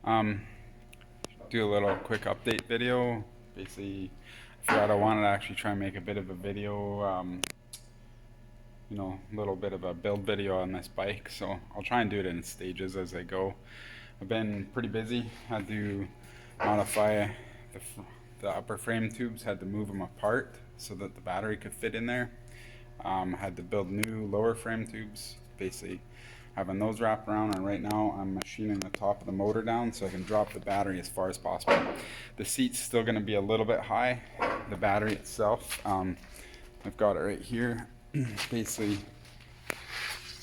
Um, do a little quick update video. Basically, I forgot I wanted to actually try and make a bit of a video, a little bit of a build video on this bike. So I'll try and do it in stages as I go. I've been pretty busy. Had to modify the upper frame tubes, had to move them apart so that the battery could fit in there. Had to build new lower frame tubes, basically having those wrapped around, and right now I'm machining the top of the motor down so I can drop the battery as far as possible. The seat's still going to be a little bit high. The battery itself, I've got it right here. Basically,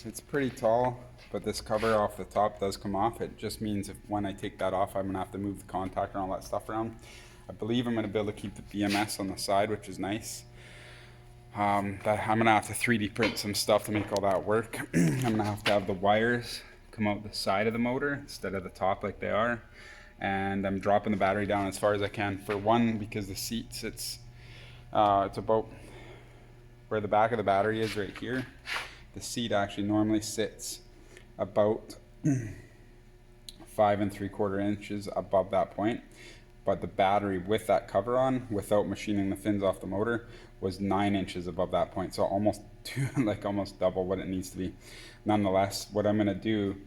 it's pretty tall, but this cover off the top does come off. It just means if when I take that off, I'm going to have to move the contactor and all that stuff around. I believe I'm going to be able to keep the BMS on the side, which is nice. That I'm gonna have to 3D print some stuff to make all that work. I'm gonna have to have the wires come out the side of the motor instead of the top like they are, and I'm dropping the battery down as far as I can. For one, because the seat sits, it's about where the back of the battery is right here. The seat actually normally sits about 5 3/4 inches above that point, but the battery with that cover on, without machining the fins off the motor, was 9 inches above that point. So almost almost double what it needs to be. Nonetheless, what I'm gonna do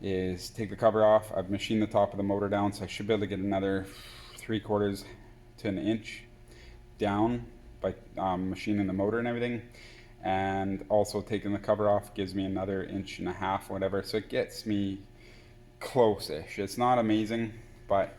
is take the cover off. I've machined the top of the motor down, so I should be able to get another 3/4 to an inch down by machining the motor and everything. And also taking the cover off gives me another 1.5 inches, whatever. So it gets me close-ish. It's not amazing, but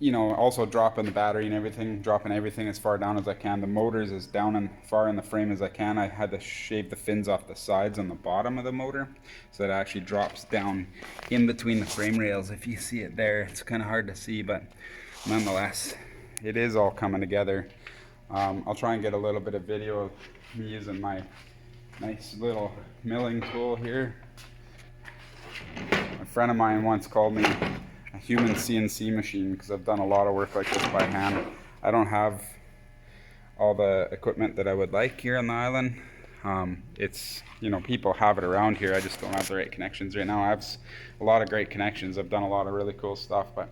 also dropping the battery and everything, dropping everything as far down as I can. The motor's as down and far in the frame as I can. I had to shave the fins off the sides on the bottom of the motor so that it actually drops down in between the frame rails. If you see it there, it's kind of hard to see, but nonetheless, it is all coming together. I'll try and get a little bit of video of me using my nice little milling tool here. A friend of mine once called me a human CNC machine because I've done a lot of work like this by hand. I don't have all the equipment that I would like here on the island. It's, people have it around here. I just don't have the right connections right now. I have a lot of great connections. I've done a lot of really cool stuff, but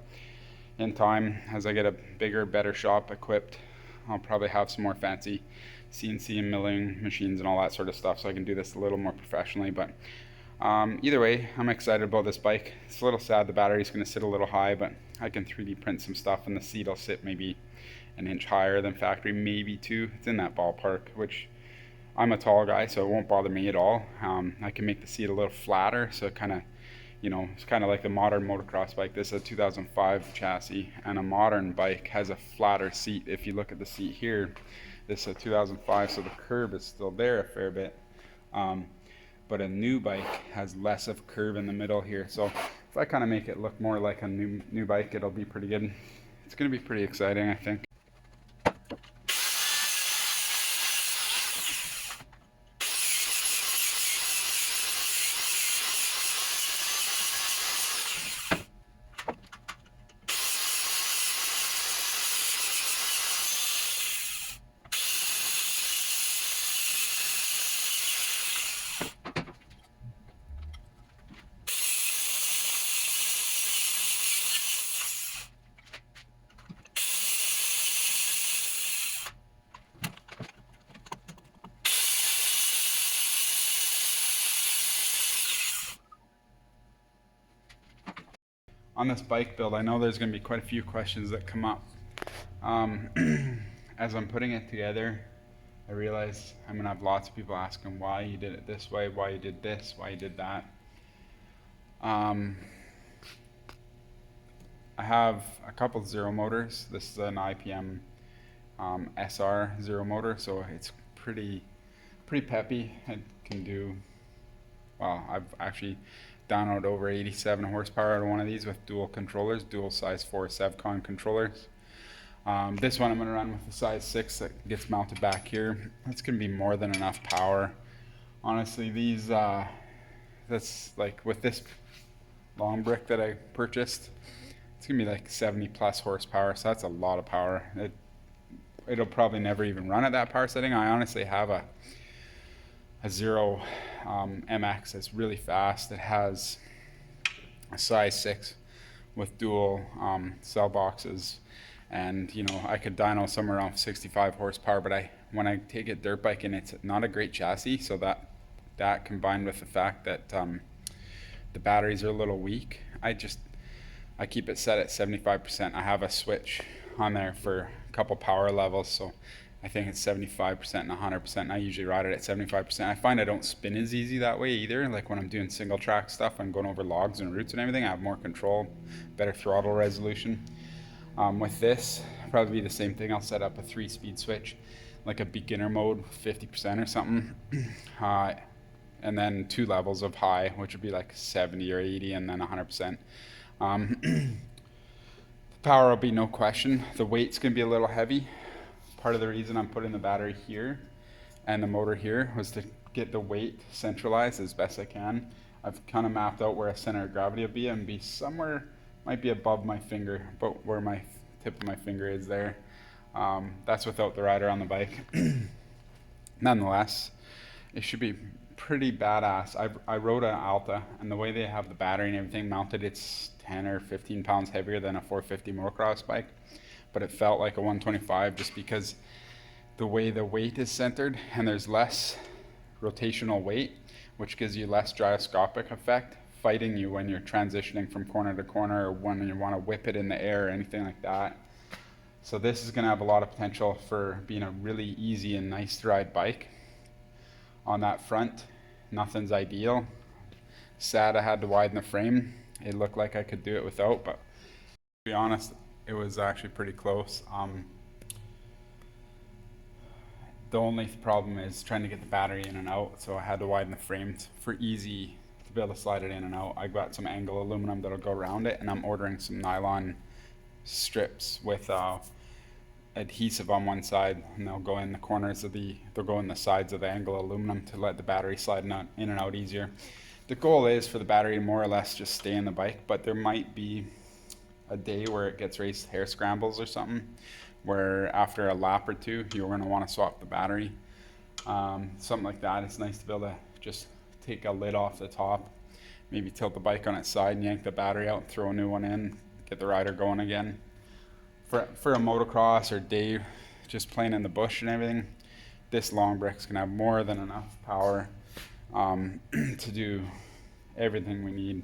in time, as I get a bigger, better shop equipped, I'll probably have some more fancy CNC and milling machines and all that sort of stuff so I can do this a little more professionally. But either way, I'm excited about this bike. It's a little sad the battery's going to sit a little high, but I can 3D print some stuff and the seat will sit maybe 1 inch higher than factory, maybe 2. It's in that ballpark, which I'm a tall guy, so it won't bother me at all. I can make the seat a little flatter, so it kind of, it's kind of like the modern motocross bike. This is a 2005 chassis, and a modern bike has a flatter seat. If you look at the seat here, this is a 2005, so the curb is still there a fair bit. But a new bike has less of curve in the middle here. So if I kind of make it look more like a new bike, it'll be pretty good. It's going to be pretty exciting, I think. On this bike build, I know there's going to be quite a few questions that come up. As I'm putting it together, I realize I'm going to have lots of people asking why you did it this way, why you did this, why you did that. I have a couple zero motors. This is an IPM SR zero motor, so it's pretty peppy. It can do, well, I've actually downloaded over 87 horsepower out of one of these with dual controllers, dual size 4 Sevcon controllers. This one I'm going to run with the size 6 that gets mounted back here. That's going to be more than enough power. Honestly, these, that's like with this long brick that I purchased, it's going to be like 70 plus horsepower, so that's a lot of power. It'll probably never even run at that power setting. I honestly have a Zero MX that's really fast. It has a size 6 with dual cell boxes, and you know, I could dyno somewhere around 65 horsepower, but when I take it dirt biking, it's not a great chassis, so that combined with the fact that the batteries are a little weak, I keep it set at 75%. I have a switch on there for a couple power levels, so I think it's 75% and 100%, and I usually ride it at 75%. I find I don't spin as easy that way either. Like when I'm doing single track stuff, I'm going over logs and roots and everything, I have more control, better throttle resolution. With this, probably be the same thing. I'll set up a 3-speed switch, like a beginner mode, 50% or something, and then 2 levels of high, which would be like 70 or 80, and then 100%. The power will be no question. The weight's gonna be a little heavy. Part of the reason I'm putting the battery here and the motor here was to get the weight centralized as best I can. I've kind of mapped out where a center of gravity will be, and be somewhere, might be above my finger, but where my tip of my finger is there. That's without the rider on the bike. Nonetheless, it should be pretty badass. I rode an Alta, and the way they have the battery and everything mounted, it's 10 or 15 pounds heavier than a 450 motocross bike, but it felt like a 125 just because the way the weight is centered, and there's less rotational weight, which gives you less gyroscopic effect, fighting you when you're transitioning from corner to corner, or when you want to whip it in the air or anything like that. So this is going to have a lot of potential for being a really easy and nice to ride bike. On that front, nothing's ideal. Sad I had to widen the frame. It looked like I could do it without, but to be honest, it was actually pretty close. The only problem is trying to get the battery in and out, so I had to widen the frame for easy to be able to slide it in and out. I got some angle aluminum that'll go around it, and I'm ordering some nylon strips with adhesive on one side, and they'll go in the corners of they'll go in the sides of the angle aluminum to let the battery slide in and out easier. The goal is for the battery to more or less just stay in the bike, but there might be a day where it gets raised hair scrambles or something, where after a lap or two you're going to want to swap the battery. Something like that. It's nice to be able to just take a lid off the top, maybe tilt the bike on its side and yank the battery out, throw a new one in, get the rider going again. For a motocross or day just playing in the bush and everything, this long brick's gonna have more than enough power to do everything we need.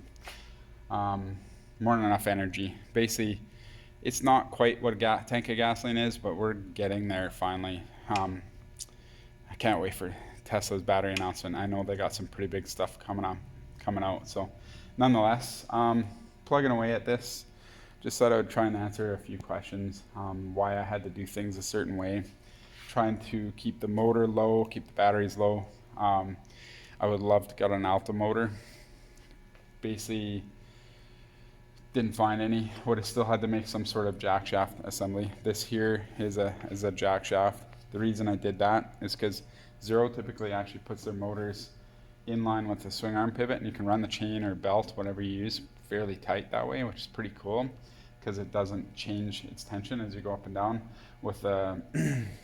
More than enough energy. Basically, it's not quite what a tank of gasoline is, but we're getting there finally. I can't wait for Tesla's battery announcement. I know they got some pretty big stuff coming out. So nonetheless, plugging away at this, just thought I would try and answer a few questions, why I had to do things a certain way, trying to keep the motor low, keep the batteries low. I would love to get an Alta motor. Basically, didn't find any. Would have still had to make some sort of jack shaft assembly. This here is a jack shaft. The reason I did that is because Zero typically actually puts their motors in line with the swing arm pivot, and you can run the chain or belt, whatever you use, fairly tight that way, which is pretty cool because it doesn't change its tension as you go up and down. With the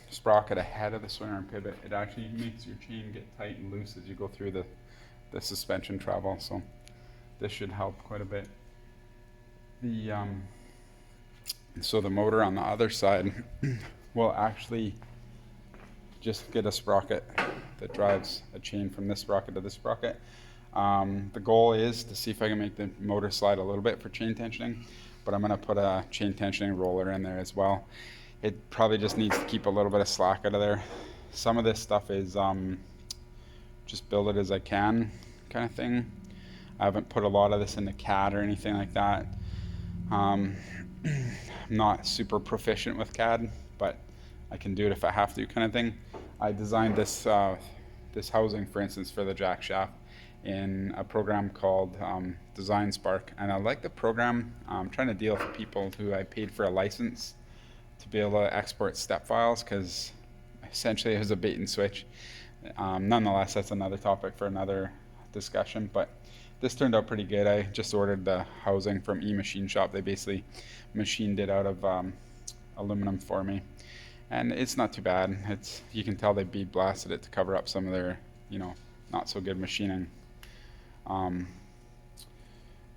sprocket ahead of the swing arm pivot, it actually makes your chain get tight and loose as you go through the suspension travel. So this should help quite a bit. So the motor on the other side will actually just get a sprocket that drives a chain from this sprocket to this sprocket. The goal is to see if I can make the motor slide a little bit for chain tensioning, but I'm going to put a chain tensioning roller in there as well. It probably just needs to keep a little bit of slack out of there. Some of this stuff is just build it as I can kind of thing. I haven't put a lot of this into CAD or anything like that. I'm not super proficient with CAD, but I can do it if I have to kind of thing. I designed this this housing, for instance, for the jack shaft in a program called Design Spark, and I like the program. I'm trying to deal with people who I paid for a license to be able to export step files, because essentially it was a bait and switch. Nonetheless, that's another topic for another discussion, but this turned out pretty good. I just ordered the housing from E-Machine Shop. They basically machined it out of aluminum for me, and it's not too bad. You can tell they bead blasted it to cover up some of their, not so good machining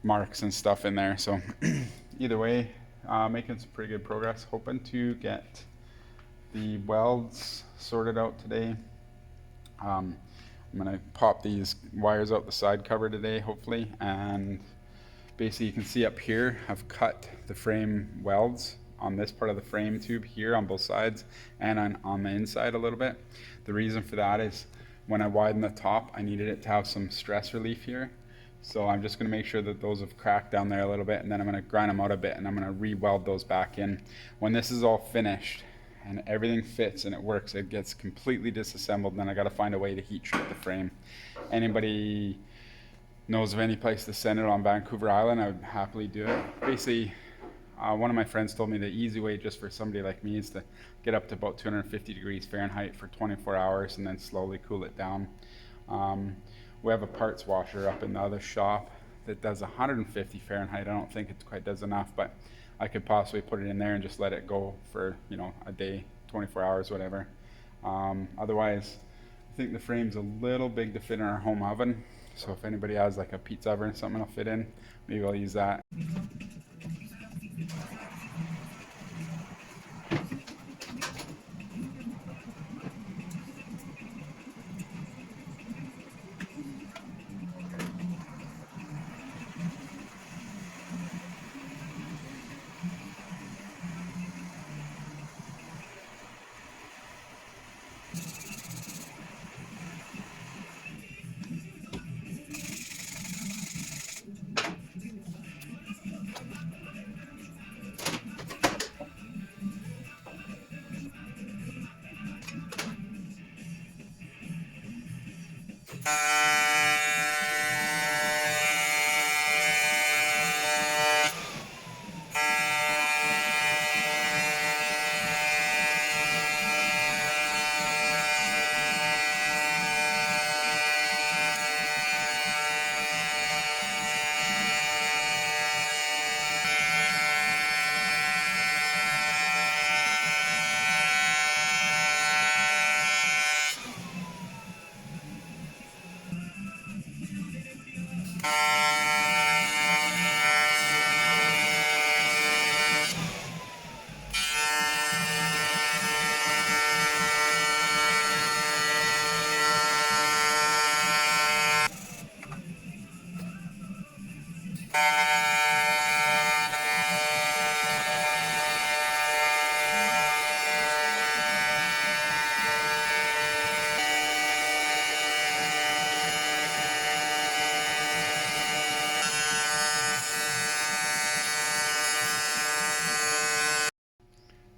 marks and stuff in there. So either way, making some pretty good progress. Hoping to get the welds sorted out today. I'm gonna pop these wires out the side cover today, hopefully, and basically you can see up here I've cut the frame welds on this part of the frame tube here on both sides and on the inside a little bit. The reason for that is when I widen the top, I needed it to have some stress relief here. So I'm just going to make sure that those have cracked down there a little bit, and then I'm going to grind them out a bit, and I'm going to re-weld those back in. When this is all finished and everything fits and it works, it gets completely disassembled, and then I got to find a way to heat treat the frame. Anybody knows of any place to send it on Vancouver Island, I would happily do it. Basically, one of my friends told me the easy way just for somebody like me is to get up to about 250 degrees Fahrenheit for 24 hours and then slowly cool it down. We have a parts washer up in the other shop that does 150 Fahrenheit. I don't think it quite does enough, but I could possibly put it in there and just let it go for, you know, a day, 24 hours, whatever. Otherwise, I think the frame's a little big to fit in our home oven. So if anybody has like a pizza oven or something I'll fit in, maybe I'll use that.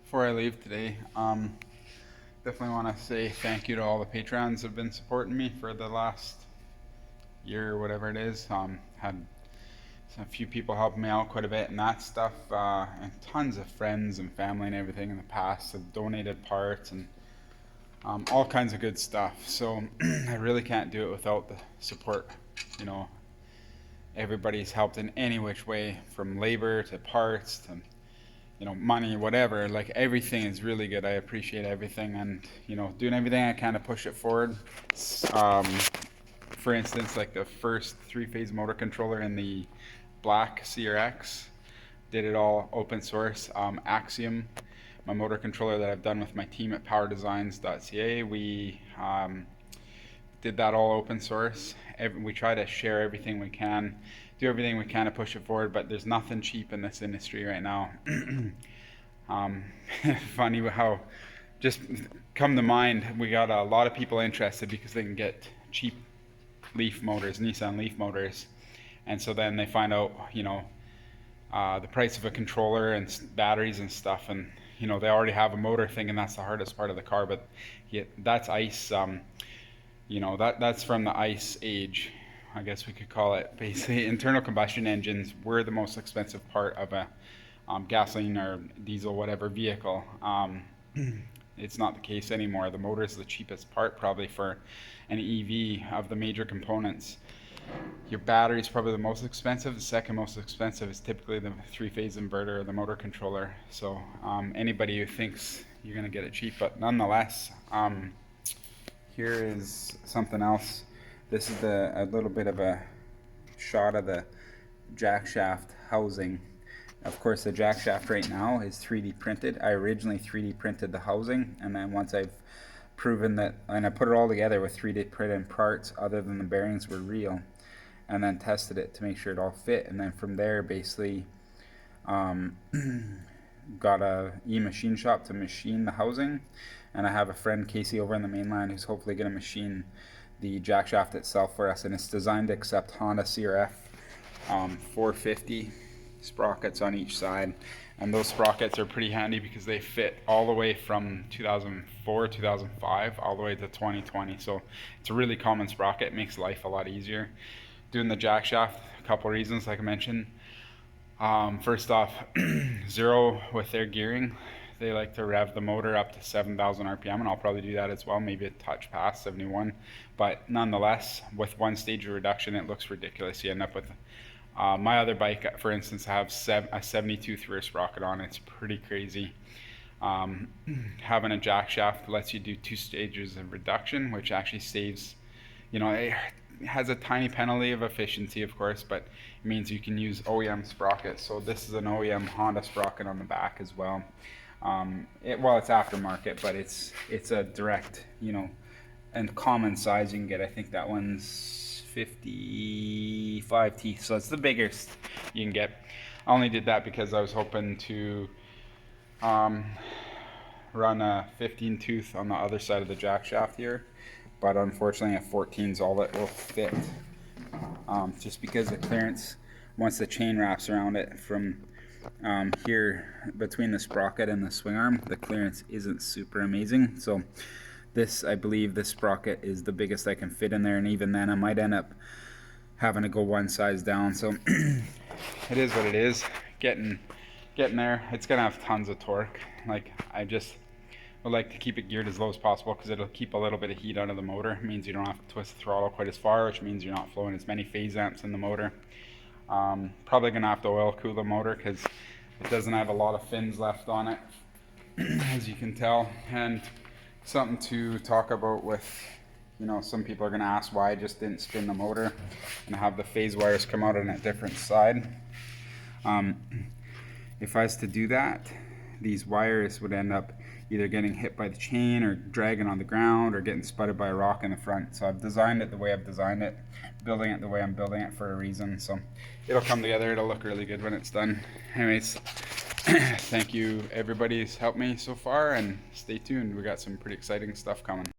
Before I leave today, definitely want to say thank you to all the patrons that have been supporting me for the last year or whatever it is. Had a few people helping me out quite a bit and that stuff, and tons of friends and family and everything in the past have donated parts and all kinds of good stuff. So I really can't do it without the support. You know, everybody's helped in any which way, from labor to parts to, you know, money, whatever. Like, everything is really good. I appreciate everything, and, you know, doing everything I can to push it forward. For instance, like the first 3-phase motor controller in the black CRX, did it all open source. Axiom, my motor controller that I've done with my team at powerdesigns.ca, we did that all open source. We try to share everything we can, do everything we can to push it forward, but there's nothing cheap in this industry right now. Funny how, just come to mind, we got a lot of people interested because they can get cheap Leaf motors, Nissan Leaf motors, and so then they find out, you know, the price of a controller and batteries and stuff, and, you know, they already have a motor thing, and that's the hardest part of the car. But yeah, that's ICE. You know, that's from the ICE age, I guess we could call it. Basically, internal combustion engines were the most expensive part of a gasoline or diesel, whatever vehicle. It's not the case anymore. The motor is the cheapest part probably for an EV of the major components. Your battery is probably the most expensive. The second most expensive is typically the 3-phase inverter or the motor controller. So anybody who thinks you're going to get it cheap, but nonetheless, here is something else. This is a little bit of a shot of the jack shaft housing. Of course, the jack shaft right now is 3D printed. I originally 3D printed the housing, and then once I've proven that, and I put it all together with 3D printed parts other than the bearings were real, and then tested it to make sure it all fit, and then from there basically got a machine shop to machine the housing, and I have a friend Casey over in the mainland who's hopefully going to machine the jack shaft itself for us, and it's designed to accept Honda ECRF 450 sprockets on each side, and those sprockets are pretty handy because they fit all the way from 2004 2005 all the way to 2020, so it's a really common sprocket. It makes life a lot easier. Doing the jack shaft, a couple of reasons like I mentioned. First off, Zero with their gearing, they like to rev the motor up to 7,000 RPM, and I'll probably do that as well, maybe a touch past 71, but nonetheless, with one stage of reduction, it looks ridiculous. You end up with my other bike, for instance, I have a 72 rear sprocket on. It's pretty crazy. Having a jack shaft lets you do 2 stages of reduction, which actually saves, you know, it has a tiny penalty of efficiency, of course, but it means you can use OEM sprockets. So this is an OEM Honda sprocket on the back as well. It's aftermarket, but it's a direct, you know, and common size you can get. I think that one's 55 teeth, so it's the biggest you can get. I only did that because I was hoping to run a 15 tooth on the other side of the jack shaft here, but unfortunately a 14 is all that will fit, just because the clearance, once the chain wraps around it from here between the sprocket and the swing arm, the clearance isn't super amazing. So this, I believe this sprocket is the biggest I can fit in there, and even then I might end up having to go one size down. So it is what it is. Getting there. It's gonna have tons of torque. Like, I just would like to keep it geared as low as possible because it'll keep a little bit of heat out of the motor. It means you don't have to twist the throttle quite as far, which means you're not flowing as many phase amps in the motor. Probably gonna have to oil cool the motor because it doesn't have a lot of fins left on it, as you can tell. And something to talk about with, you know, some people are going to ask why I just didn't spin the motor and have the phase wires come out on a different side. If I was to do that, these wires would end up either getting hit by the chain or dragging on the ground or getting sputtered by a rock in the front. So I've designed it the way I've designed it, building it the way I'm building it for a reason. So it'll come together. It'll look really good when it's done. Anyways, thank you everybody who's helped me so far, and stay tuned. We got some pretty exciting stuff coming.